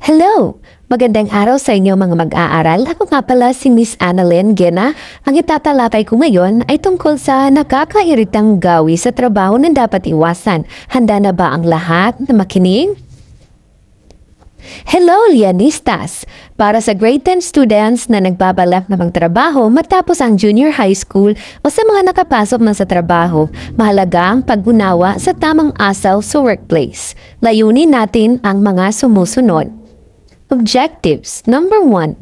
Hello! Magandang araw sa inyo mga mag-aaral. Ako nga pala si Miss Annalyn Gena. Ang itatalakay ko ngayon ay tungkol sa nakakairitang gawi sa trabaho na dapat iwasan. Handa na ba ang lahat na makinig? Hello, Lianistas! Para sa grade 10 students na nagbabalak na magtrabaho matapos ang junior high school o sa mga nakapasok na sa trabaho, mahalaga ang pag-unawa sa tamang asal sa workplace. Layunin natin ang mga sumusunod. Objectives. Number 1.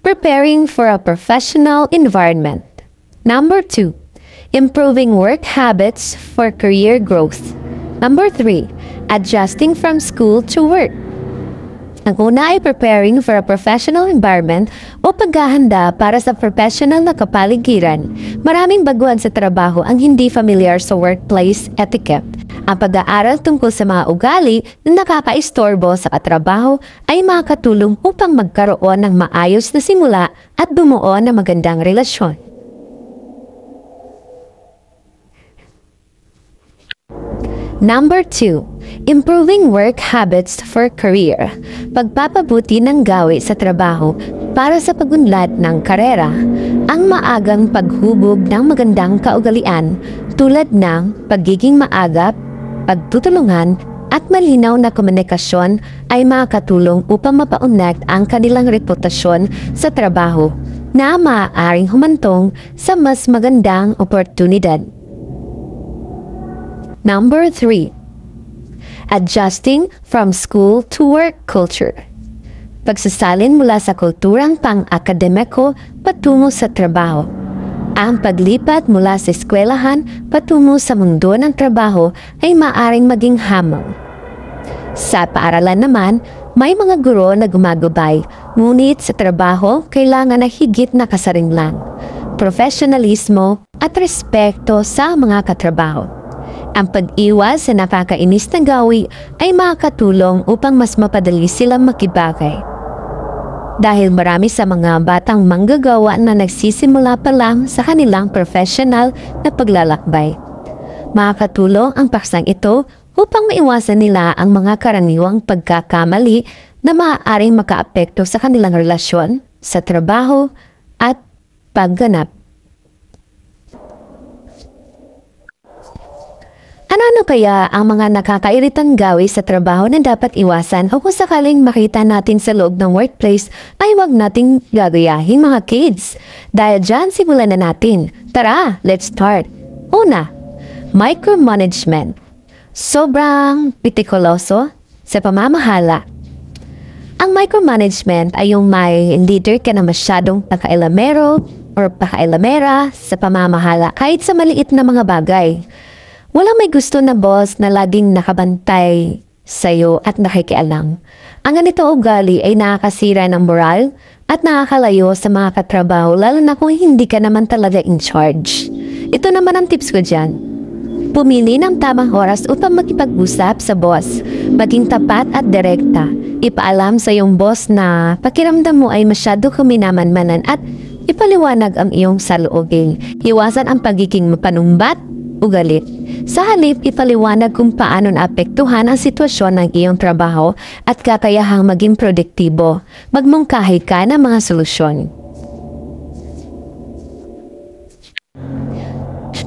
Preparing for a professional environment. Number 2. Improving work habits for career growth. Number 3. Adjusting from school to work. Ang una ay preparing for a professional environment o paghahanda para sa professional na kapaligiran. Maraming baguhan sa trabaho ang hindi familiar sa workplace etiquette. Ang pag-aaral tungkol sa mga ugali na nakakaistorbo sa katrabaho ay makakatulong upang magkaroon ng maayos na simula at bumuo ng magandang relasyon. Number 2. Improving work habits for career. Pagpapabuti ng gawi sa trabaho para sa pagunlad ng karera. Ang maagang paghubog ng magandang kaugalian tulad ng pagiging maagap, pagtutulungan at malinaw na komunikasyon ay makakatulong upang mapaunlad ang kanilang reputasyon sa trabaho na maaaring humantong sa mas magandang oportunidad. Number 3. Adjusting from school to work culture. Pagsasalin mula sa kulturang pang-akademiko patungo sa trabaho. Ang paglipat mula sa eskwelahan patungo sa mundo ng trabaho ay maaring maging hamon. Sa paaralan naman, may mga guro na gumagabay, ngunit sa trabaho kailangan na higit na kasarinlan, profesionalismo at respeto sa mga katrabaho. Ang pag-iwas sa nakakainis na gawi ay makakatulong upang mas mapadali silang makibagay. Dahil marami sa mga batang manggagawa na nagsisimula pa lang sa kanilang professional na paglalakbay. Makakatulong ang paksang ito upang maiwasan nila ang mga karaniwang pagkakamali na maaaring makaapekto sa kanilang relasyon, sa trabaho at pagganap. Ano kaya ang mga nakakairitang gawi sa trabaho na dapat iwasan o kung sakaling makita natin sa loob ng workplace ay huwag nating gagayahin mga kids. Dahil dyan, simulan na natin. Tara, let's start. Una, micromanagement. Sobrang pitikuloso sa pamamahala. Ang micromanagement ay yung may leader ka na masyadong pakailamero or pakailamera sa pamamahala kahit sa maliit na mga bagay. Walang may gusto na boss na laging nakabantay sa'yo at nakikialam. Ang ganito ugali ay nakakasira ng moral at nakakalayo sa mga katrabaho lalo na kung hindi ka naman talaga in charge. Ito naman ang tips ko dyan. Pumili ng tamang oras upang makipag-usap sa boss. Maging tapat at direkta. Ipaalam sa iyong boss na pakiramdam mo ay masyado kuminamanmanan at ipaliwanag ang iyong saloobin. Iwasan ang pagiging mapanumbat o galit. Sa halip, ipaliwanag kung paano naapektuhan ang sitwasyon ng iyong trabaho at kakayahang maging produktibo. Magmungkahi ka ng mga solusyon.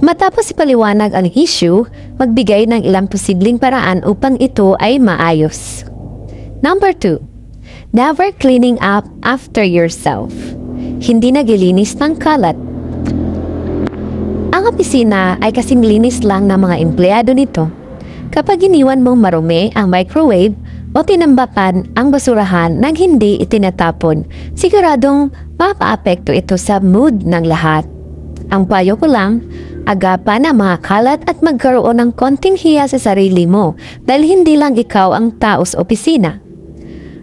Matapos ipaliwanag ang issue, magbigay ng ilang posibleng paraan upang ito ay maayos. Number 2. Never cleaning up after yourself. Hindi naglilinis ng kalat. Ang opisina ay kasing linis lang ng mga empleyado nito. Kapag iniwan mong marumi ang microwave o tinambakan ang basurahan nang hindi itinatapon, siguradong mapaapekto ito sa mood ng lahat. Ang payo ko lang, agapan ang mga kalat at magkaroon ng konting hiya sa sarili mo dahil hindi lang ikaw ang tao sa opisina.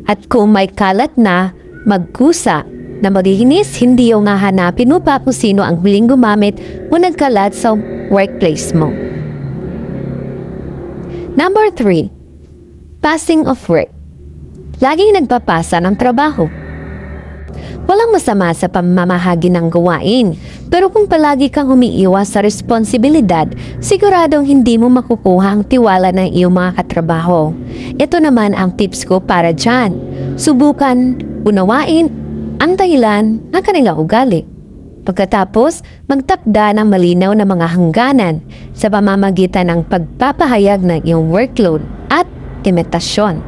At kung may kalat na, magkusa na maglinis, hindi yung hahanapin mo pa kung sino ang huling gumamit o nagkalat sa workplace mo. Number 3. Passing of work. Laging nagpapasa ng trabaho. Walang masama sa pamamahagi ng gawain, pero kung palagi kang umiiwas sa responsibilidad, siguradong hindi mo makukuha ang tiwala ng iyong mga katrabaho. Ito naman ang tips ko para dyan. Subukan, unawain, ang dahilan ng kanilang ugali. Pagkatapos, magtakda ng malinaw na mga hangganan sa pamamagitan ng pagpapahayag ng iyong workload at imitasyon.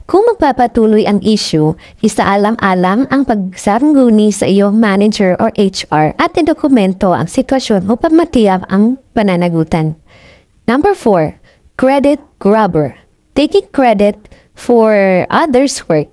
Kung magpapatuloy ang issue, isaalam-alam ang pagsangguni sa iyong manager or HR at idokumento ang sitwasyon upang matiyak ang pananagutan. Number 4, credit grabber. Taking credit for others' work.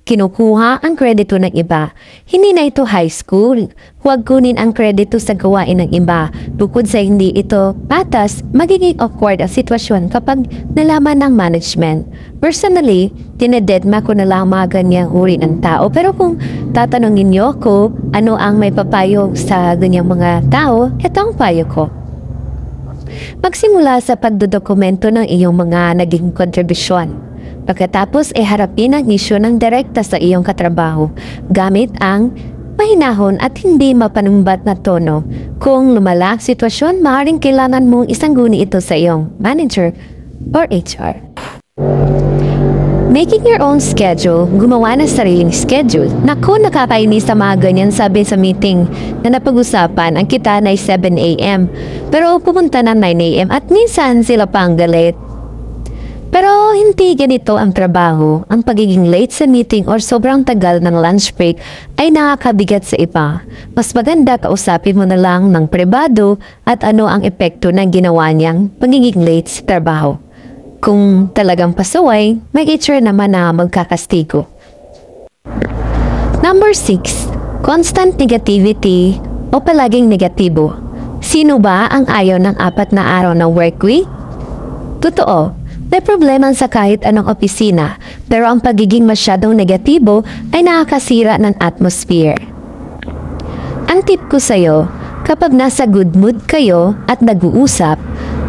Kinukuha ang kredito ng iba. Hindi na ito high school. Huwag kunin ang kredito sa gawain ng iba. Bukod sa hindi ito patas, magiging awkward ang sitwasyon kapag nalaman ng management. Personally, tinededma ko na lang mga ganyang uri ng tao. Pero kung tatanungin niyo ko ano ang may papayo sa ganyang mga tao, ito ang payo ko. Magsimula sa pagdodokumento ng iyong mga naging kontribusyon. Pagkatapos harapin ang isyu ng direkta sa iyong katrabaho gamit ang mahinahon at hindi mapanumbat na tono. Kung lumala ang sitwasyon, maaaring kailangan mong isangguni ito sa iyong manager or HR. Making your own schedule, gumawa ng sariling schedule. Naku, nakakainis sa mga ganyan, sabi sa meeting na napag-usapan, ang kita na 7 a.m. Pero pumunta ng 9 a.m. at minsan sila pang galit. Pero hindi ganito ang trabaho. Ang pagiging late sa meeting or sobrang tagal ng lunch break ay nakakabigat sa iba. Mas maganda kausapin mo na lang ng pribado at ano ang epekto ng ginawa niyang pagiging late sa trabaho. Kung talagang pasaway, may HR naman na magkakastigo. Number 6, constant negativity o palaging negatibo. Sino ba ang ayaw ng 4 na araw na work week? Totoo. May problema sa kahit anong opisina, pero ang pagiging masyadong negatibo ay nakakasira ng atmosphere. Ang tip ko sa'yo, kapag nasa good mood kayo at nag-uusap,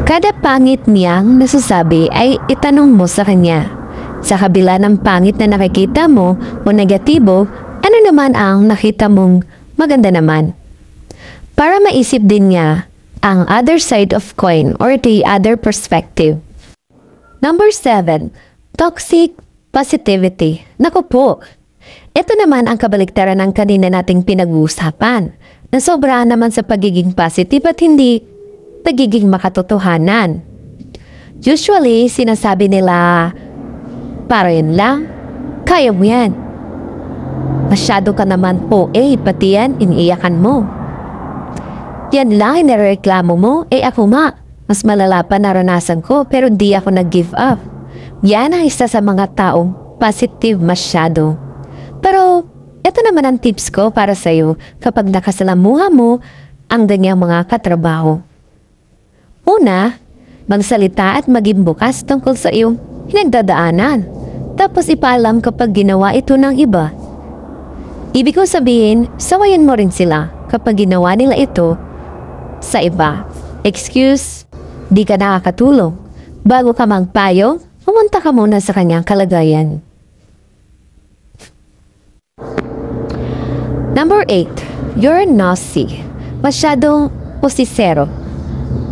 kada pangit niyang nasasabi ay itanong mo sa kanya. Sa kabila ng pangit na nakikita mo o negatibo, ano naman ang nakita mong maganda naman? Para maisip din niya ang other side of coin or the other perspective. Number 7, toxic positivity. Naku po, ito naman ang kabaliktaran ng kanina nating pinag-uusapan. Nasobrahan naman sa pagiging positive at hindi pagiging makatotohanan. Usually, sinasabi nila, para yun lang, kaya mo yan. Masyado ka naman po pati yan, iniiyakan mo. Yan lang, inireklamo mo, ako ma. Mas malala pa naranasan ko pero di ako nag-give up. Yan ang isa sa mga taong positive masyado. Pero ito naman ang tips ko para sa iyo kapag nakasalamuha mo ang ganyang mga katrabaho. Una, magsalita at maging bukas tungkol sa iyong hinagdadaanan. Tapos ipaalam kapag ginawa ito ng iba. Ibig ko sabihin, sawayan mo rin sila kapag ginawa nila ito sa iba. Excuse, di ka nakakatulong. Bago ka magpayo, pumunta ka muna sa kanyang kalagayan. Number 8, you're nosy. Masyadong posisero.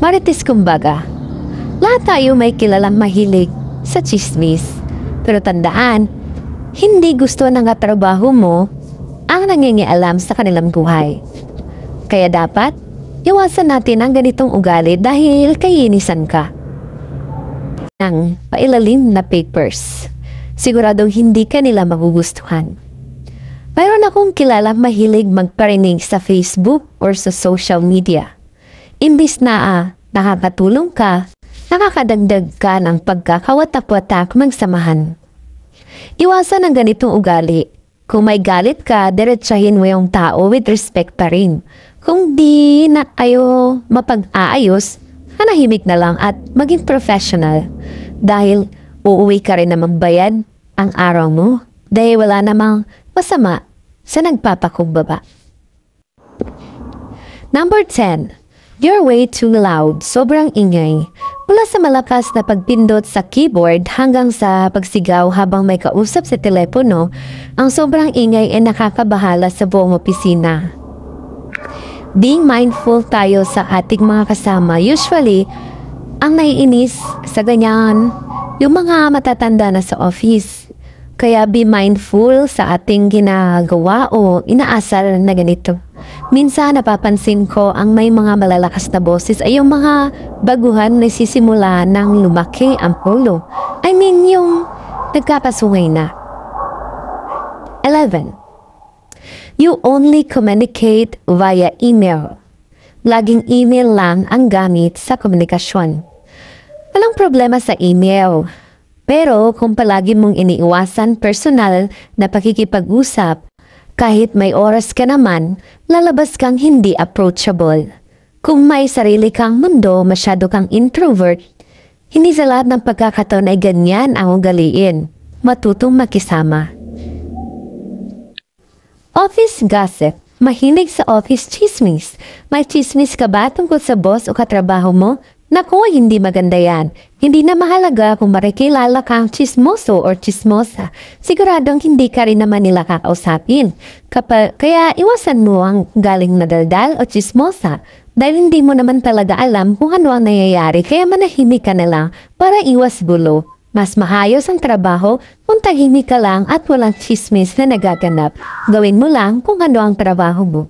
Marites kumbaga. Lahat tayo may kilalang mahilig sa chismis. Pero tandaan, hindi gusto ng katrabaho mo ang nangingialam sa kanilang buhay. Kaya dapat, iwasan natin ang ganitong ugali dahil kainisan ka ng pailalim na papers. Siguradong hindi ka nila magugustuhan. Mayroon akong kilala mahilig magparinig sa Facebook or sa social media. Imbis na nakakatulong ka, nakakadagdag ka ng pagkakawatak-watak magsamahan. Iwasan ang ganitong ugali. Kung may galit ka, diretsahin mo yung tao with respect pa rin. Kung di na kayo mapag-aayos, manahimik na lang at maging professional. Dahil uuwi ka rin naman bayad ang araw mo. Dahil wala namang masama sa nagpapakumbaba. Number 10. You're way too loud. Sobrang ingay. Mula sa malakas na pagpindot sa keyboard hanggang sa pagsigaw habang may kausap sa telepono, ang sobrang ingay ay nakakabahala sa buong opisina. Being mindful tayo sa ating mga kasama, usually, ang naiinis sa ganyan, yung mga matatanda na sa office. Kaya be mindful sa ating ginagawa o inaasal na ganito. Minsan napapansin ko ang may mga malalakas na boses ay yung mga baguhan na sisimula ng lumaki ang ulo. I mean yung nagkakasungay na. 11. You only communicate via email. Laging email lang ang gamit sa komunikasyon. Walang problema sa email. Pero kung palagi mong iniiwasan personal na pakikipag-usap, kahit may oras ka naman, lalabas kang hindi approachable. Kung may sarili kang mundo, masyado kang introvert, hindi sa lahat ng pagkakataon ay ganyan ang ugaliin. Matutong makisama. Office gossip. Mahilig sa office chismis. May chismis ka ba tungkol sa boss o katrabaho mo? Naku, hindi maganda yan. Hindi na mahalaga kung makikilala kang chismoso or chismosa. Siguradong hindi ka rin naman nila kakausapin. Kaya iwasan mo ang galing na daldal o chismosa. Dahil hindi mo naman talaga alam kung ano ang nangyayari. Kaya manahimik ka na lang para iwas gulo. Mas mahayos ang trabaho kung tahimik ka lang at walang chismis na nagaganap. Gawin mo lang kung ano ang trabaho mo.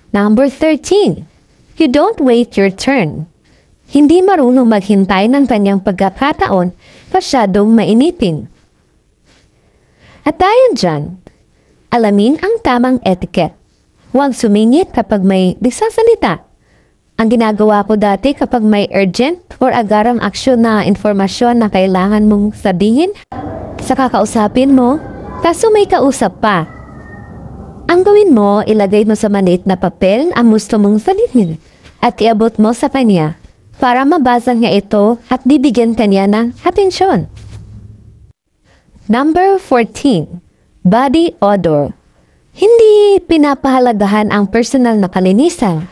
Number 13. You don't wait your turn. Hindi marunong maghintay ng kanyang pagkakataon, masyadong mainitin. At dahil dyan, alamin ang tamang etiquette. Huwag sumingit kapag may nagsasalita. Ang ginagawa ko dati kapag may urgent or agarang aksyon na informasyon na kailangan mong sabihin sa kakausapin mo, kaso may kausap pa. Ang gawin mo, ilagay mo sa maliit na papel ang gusto mong sabihin at iabot mo sa kanya para mabasa niya ito at bibigyan kanya ng atensyon. Number 14. Body odor. Hindi pinapahalagahan ang personal na kalinisan.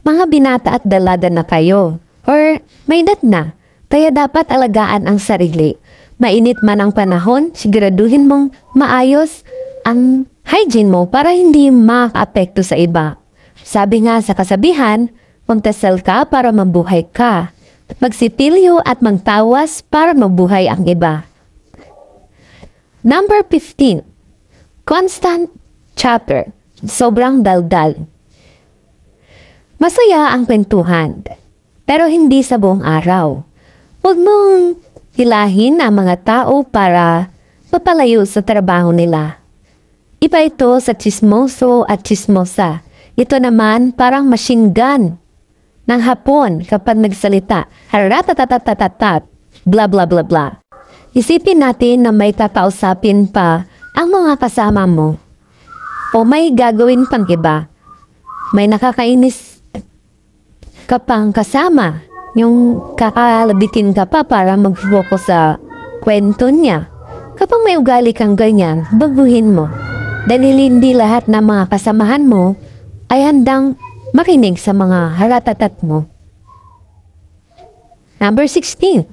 Mga binata at dalaga na kayo or may edad na, kaya dapat alagaan ang sarili. Mainit man ang panahon, siguraduhin mong maayos ang hygiene mo para hindi makaapekto sa iba. Sabi nga sa kasabihan, puntasal ka para mabuhay ka. Magsipilyo at magtawas para mabuhay ang iba. Number 15. Constant chatter. Sobrang daldal. Masaya ang kwentuhan, pero hindi sa buong araw. Huwag mong hilahin ang mga tao para mapalayo sa trabaho nila. Iba ito sa chismoso at chismosa. Ito naman parang machine gun ng Hapon kapag nagsalita. Haratatatatat, bla bla bla bla. Isipin natin na may kakausapin pa ang mga kasama mo. O may gagawin pang iba. May nakakainis ka pang kasama. Yung kakalabitin ka pa para mag-focus sa kwento niya. Kapag may ugali kang ganyan, baguhin mo. Dahil hindi lahat ng mga kasamahan mo ay handang makinig sa mga haratatat mo. Number 16.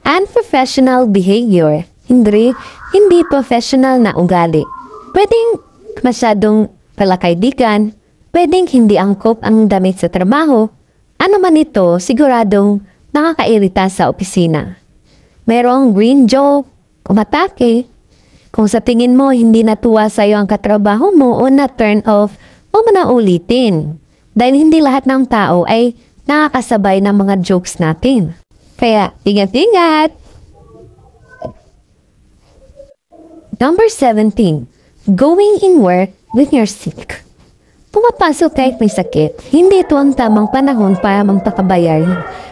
Unprofessional behavior. Hindi professional na ugali. Pwedeng masyadong palakaibigan, pwedeng hindi angkop ang damit sa trabaho. Ano man ito, siguradong nakakairita sa opisina. Merong green joke, umatake. Kung sa tingin mo hindi natuwa sa iyo ang katrabaho mo o na-turn off, o manaulitin. Dahil hindi lahat ng tao ay nakakasabay ng mga jokes natin. Kaya, ingat-ingat! Number 17. Going in work when you're sick. Pumapasok kahit may sakit, hindi ito ang tamang panahon para magpakabayar.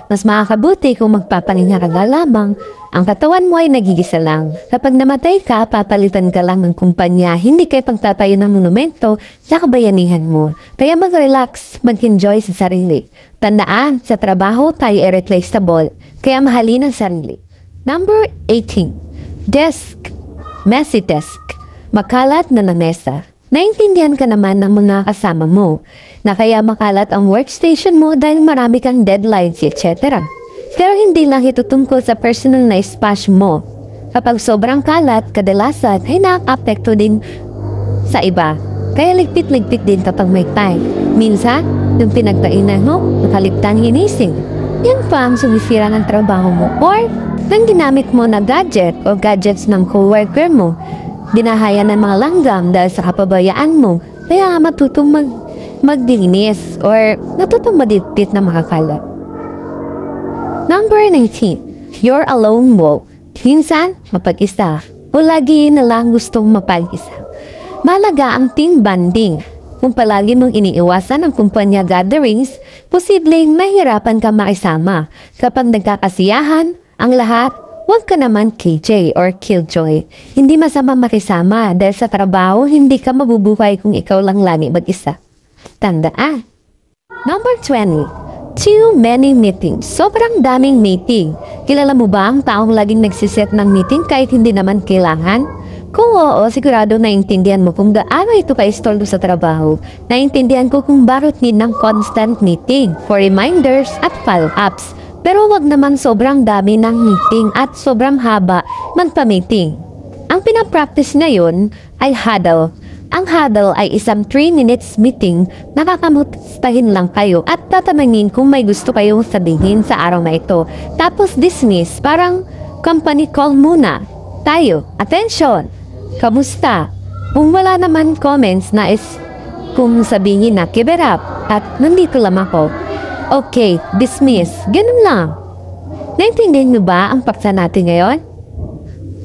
Mas makakabuti kung magpapahinga ka lamang. Ang katawan mo ay nagigisa lang. Kapag namatay ka, papalitan ka lang ng kumpanya. Hindi kayo pagtatayo ng monumento sa kabayanihan mo. Kaya mag-relax, mag-enjoy sa sarili. Tandaan, sa trabaho tayo irreplaceable. Kaya mahalin ang sarili. Number 18. Desk. Messy desk. Makalat na mesa. Naintindihan ka naman ng mga kasama mo na kaya makalat ang workstation mo dahil marami kang deadlines, etc. Pero hindi lang ito tungkol sa personal na espace mo. Kapag sobrang kalat, kadalasan ay nakaka-apekto din sa iba. Kaya ligpit-ligpit din kapag may time. Minsan, yung pinagkainan mo, nakaliptang hinising. Yan pa ang sumisira ng trabaho mo. Or, nang ginamit mo na gadget o gadgets ng coworker mo, dinahaya ng mga langgam dahil sa kapabayaan mo, kaya matutong magdinis or natutong madipit na makakalat. Number 19. You're alone walk. Minsan, mapag-isa. O lagi na lang gustong mapag-isa. Malaga ang team bonding. Kung palagi mong iniiwasan ang kumpanya gatherings, posibleng mahirapan ka makisama. Kapag nagkakasiyahan, ang lahat, huwag ka naman KJ or killjoy. Hindi masama makisama dahil sa trabaho, hindi ka mabubuhay kung ikaw lang lagi mag-isa. Tandaan. Number 20. Too many meetings. Sobrang daming meeting. Kilala mo ba ang taong laging nagsiset ng meeting kahit hindi naman kailangan? Kung oo, sigurado naintindihan mo kung gaano ito ka-istoldo sa trabaho. Naintindihan ko kung bakit need ng constant meeting for reminders at follow-ups. Pero wag naman sobrang dami ng meeting at sobrang haba magpa-meeting. Ang pinapractice ngayon ay huddle. Ang huddle ay isang 3 minutes meeting na kakamustahin lang kayo at tatanungin kung may gusto kayong sabihin sa araw na ito. Tapos dismiss, parang company call muna. Tayo, attention! Kamusta? Kung wala naman comments na kung sabihin na keep it up at nandito lang ako. Okay, dismiss. Ganun lang. Naintindihan niyo ba ang paksa natin ngayon?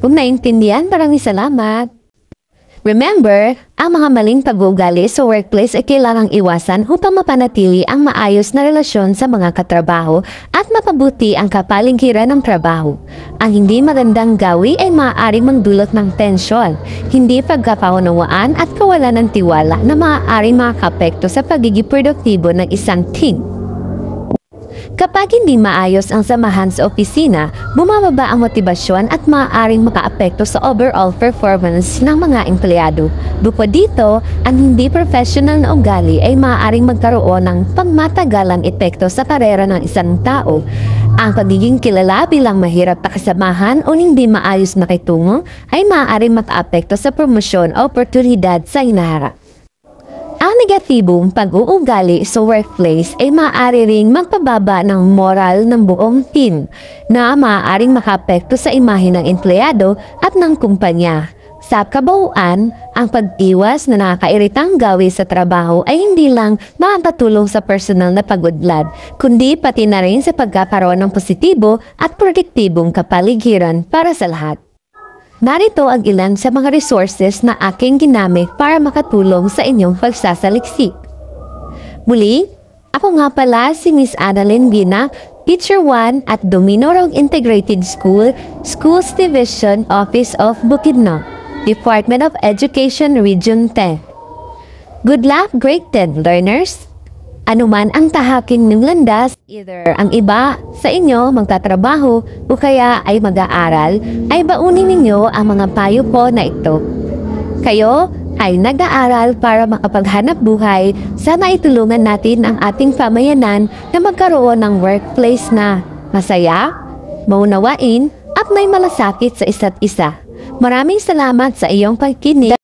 Kung naintindihan, maraming salamat. Remember, ang mga maling pag-uugali sa workplace ay kailangang iwasan upang mapanatili ang maayos na relasyon sa mga katrabaho at mapabuti ang kapaligiran ng trabaho. Ang hindi magandang gawi ay maaaring magdulot ng tensyon, hindi pagkakaunawaan at kawalan ng tiwala na maaaring makakapekto sa pagiging produktibo ng isang team. Kapag hindi maayos ang samahan sa opisina, bumababa ang motibasyon at maaaring makaapekto sa overall performance ng mga empleyado. Bukod dito, ang hindi professional na ugali ay maaaring magkaroon ng pangmatagalang epekto sa karera ng isang tao. Ang pagiging kilala bilang mahirap pakisamahan o hindi maayos na kitungo ay maaaring makaapekto sa promosyon o oportunidad sa hinaharap. Ang negatibong pag-uugali sa workplace ay maaari ring magpababa ng moral ng buong team na maaaring makaapekto sa imahe ng empleyado at ng kumpanya. Sa kabuuan, ang pag-iwas na nakakairitang gawi sa trabaho ay hindi lang makakatulong sa personal na pag-udlad, kundi pati na rin sa pagkakaroon ng positibo at produktibong kapaligiran para sa lahat. Narito ang ilan sa mga resources na aking ginamit para makatulong sa inyong pagsasaliksik. Muli, ako nga pala si Miss Annalyn Gina, Teacher 1 at Domino Road Integrated School, Schools Division Office of Bukidnon, Department of Education Region 10. Good luck, grade 10 learners! Anuman ang tahaking ng landas, either ang iba sa inyo magtatrabaho o kaya ay mag-aaral, ay baunin ninyo ang mga payo ko na ito. Kayo ay nag-aaral para makapaghanap buhay, sana itulungan natin ang ating pamayanan na magkaroon ng workplace na masaya, maunawain at may malasakit sa isa't isa. Maraming salamat sa iyong pagkinig.